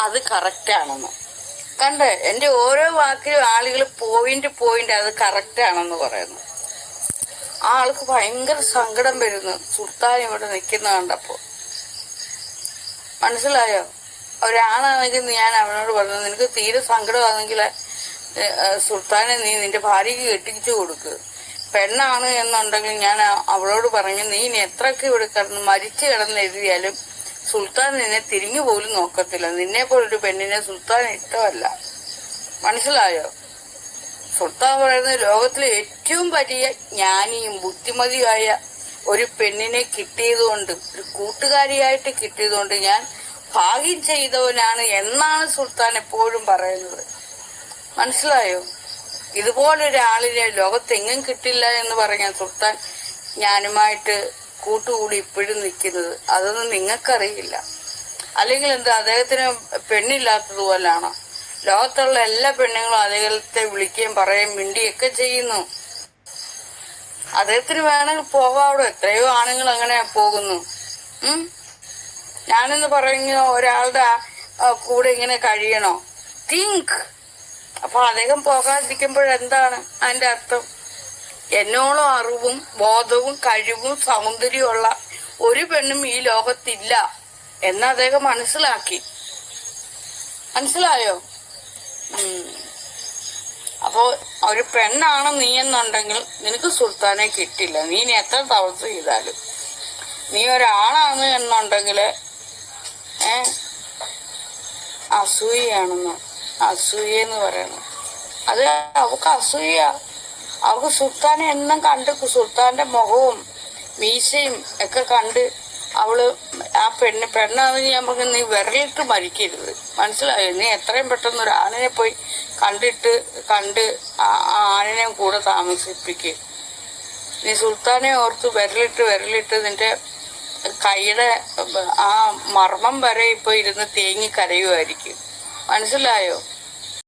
അത് കറക്റ്റാണെന്ന്. കണ്ട് എൻ്റെ ഓരോ വാക്കിലും ആളുകൾ പോയിന്റ് അത് കറക്റ്റാണെന്ന് പറയുന്നു. ആ ആൾക്ക് ഭയങ്കര സങ്കടം വരുന്നു സുൽത്താൻ ഇവിടെ നിൽക്കുന്ന കണ്ടപ്പോൾ. മനസ്സിലായോ? ഒരാണാണെങ്കിൽ ഞാൻ അവനോട് പറഞ്ഞു, നിനക്ക് തീരെ സങ്കടമാണെങ്കിൽ സുൽത്താനെ നീ നിന്റെ ഭാര്യയ്ക്ക് കെട്ടിച്ചു കൊടുക്ക്. പെണ്ണാണ് എന്നുണ്ടെങ്കിൽ ഞാൻ അവളോട് പറഞ്ഞു, നീ എത്രയൊക്കെ ഇവിടെ മരിച്ചു കിടന്ന് എഴുതിയാലും സുൽത്താൻ നിന്നെ തിരിഞ്ഞു പോലും നോക്കത്തില്ല. നിന്നെ പോലൊരു പെണ്ണിനെ സുൽത്താൻ ഇഷ്ടമല്ല. മനസ്സിലായോ? സുൽത്താൻ പറയുന്നത് ലോകത്തിലെ ഏറ്റവും വലിയ ജ്ഞാനിയും ബുദ്ധിമതിയായ ഒരു പെണ്ണിനെ കിട്ടിയതുകൊണ്ട്, ഒരു കൂട്ടുകാരിയായിട്ട് കിട്ടിയതുകൊണ്ട് ഞാൻ ഭാഗ്യം ചെയ്തവനാണ് എന്നാണ് സുൽത്താൻ എപ്പോഴും പറയുന്നത്. മനസ്സിലായോ? ഇതുപോലൊരാളിനെ ലോകത്തെങ്ങും കിട്ടില്ല എന്ന് പറഞ്ഞാൽ സുൽത്താൻ ഞാനുമായിട്ട് കൂട്ടുകൂടി ഇപ്പോഴും നിൽക്കുന്നത്. അതൊന്നും നിങ്ങൾക്കറിയില്ല. അല്ലെങ്കിൽ എന്താ അദ്ദേഹത്തിന് പെണ്ണില്ലാത്തതുപോലാണോ? ലോകത്തുള്ള എല്ലാ പെണ്ണുങ്ങളും അദ്ദേഹത്തെ വിളിക്കുകയും പറയുകയും മിണ്ടിയൊക്കെ ചെയ്യുന്നു. അദ്ദേഹത്തിന് വേണമെങ്കിൽ പോകാവിടെ. എത്രയോ ആണുങ്ങൾ അങ്ങനെ പോകുന്നു. ഞാനെന്ന് പറയുന്ന ഒരാളുടെ കൂടെ ഇങ്ങനെ കഴിയണോ? തിങ്ക്. അപ്പൊ അദ്ദേഹം പോകാതിരിക്കുമ്പോഴെന്താണ് അതിന്റെ അർത്ഥം? എന്നോളം അറിവും ബോധവും കഴിവും സൗന്ദര്യമുള്ള ഒരു പെണ്ണും ഈ ലോകത്തില്ല എന്ന് അദ്ദേഹം മനസ്സിലാക്കി. മനസ്സിലായോ? അപ്പോ ഒരു പെണ്ണാണ് നീ എന്നുണ്ടെങ്കിൽ നിനക്ക് സുൽത്താനെ കിട്ടില്ല. നീ ഇനി എത്ര തപസ് ചെയ്താലും. നീ ഒരാണാണ് എന്നുണ്ടെങ്കിൽ അസൂയാണെന്ന്. അസൂയെന്ന് പറയുന്നത് അത് അവക്ക് അസൂയ. അവക്ക് സുൽത്താനെ എന്നും കണ്ട് സുൽത്താന്റെ മുഖവും മീശയും ഒക്കെ കണ്ട് അവള് ആ പെണ്ണാന്ന് ഞാൻ പറഞ്ഞു, നീ വിരലിട്ട് മരിക്കരുത്. മനസ്സിലായോ? നീ എത്രയും പെട്ടെന്ന് ഒരു ആണിനെ പോയി കണ്ട് ആ ആണിനെ കൂടെ താമസിപ്പിക്കുക. നീ സുൽത്താനെ ഓർത്ത് വിരലിട്ട് നിന്റെ കൈയുടെ ആ മർമ്മം വരെ ഇപ്പൊ ഇരുന്ന് തേങ്ങി കരയുമായിരിക്കും. മനസ്സിലായോ?